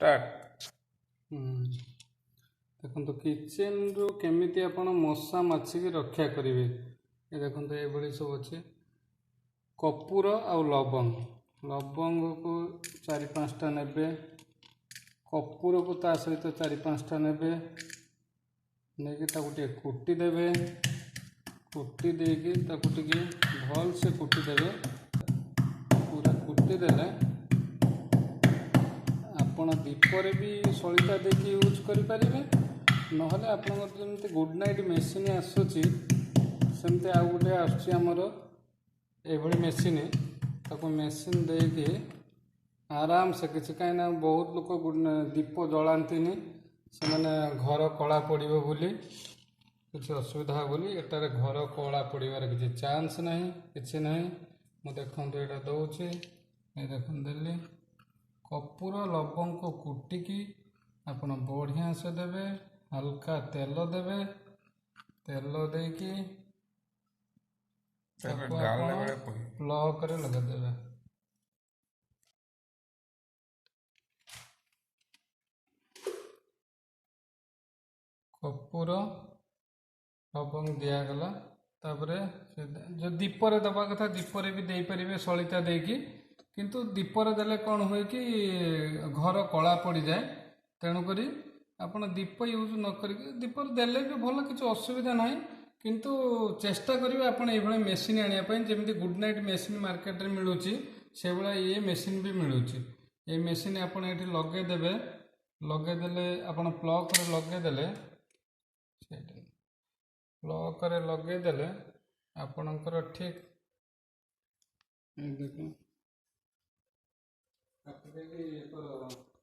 Start. देखो kitchen रू केमिति आपण मशा माछी की रक्षा करेंगे। ये देखो ये सब अच्छे कपूर आउ लवंग लवंग को 4-5टा नेबे, कपूर को ता सहित 4-5टा नेबे, नहीं कुटी देवे, कुटी देकी भल से कुटी देवे। पूरा कुटी देले आपण दीपरे भी सलिता देकी यूज करें, नहले आपन जमी गुड नाइट मेसीन आसूची सेमती आउ गोटे आमर ये मेसीन ताको मेसीन देकी आराम से किसी कहीं बहुत लोग दीप जलांती से मैंने घर कला पड़ो बोली किसी असुविधा बोली एटार घर कला पड़ार किसी चांस नहीं किसी नहीं। मु देखो यहाँ दौचे ये देख देली कपूर लवंग को कुटिकी आपण बढ़िया से देवे, हल्का तेल देवे, तेल देकी प्लग करे लगा देवे। कपूर लवंग दिगला तापर जो दीपर दबा कथा दीपर भी दे पारे सलिता देकी, किंतु दीपर देले कौन हुए कि घर कला पड़ जाए। तेणुक आपण दीप यूज न करके दीपर देले भी भल किसी असुविधा ना, किंतु चेष्टा करेंगे आप मेसीन आने जमी गुड नाइट मेसीन मार्केट में मिलूँ से भाया ये मेसीन भी मिलूँ। ये मेसीन आपड़ ये लगेदेवे, लगेदे आप प्लग लगेदे प्लग लगेदे आपणकर ठीक देख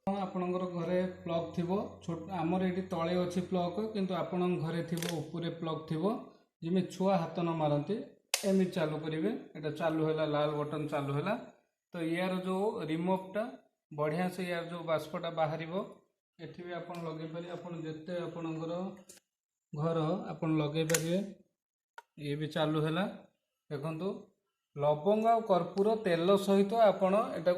आपणकर घरे प्लग थी छोट आमर ये तले अच्छी प्लग किंतु आपण घरे थी ऊपर प्लग थी जमी छुआ हाथ न मारती एम चालू करेंगे। यहाँ चालू है लाल बटन चालू है तो यार जो रिमोटटा बढ़िया से यार जो बाष्पटा बाहर एठी भी आप लगे पारे आपन जिते आपणकर घर आप लगे पारे। ये भी चालू है देखु लवंग आ कर्पूर तेल सहित आपण एटा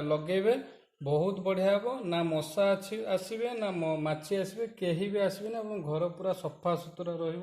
लगेबे बहुत बढ़िया हम ना मशा आसवे ना माछी आसवे कहीं भी आसवे ना घर पूरा सफा सुतरा रही।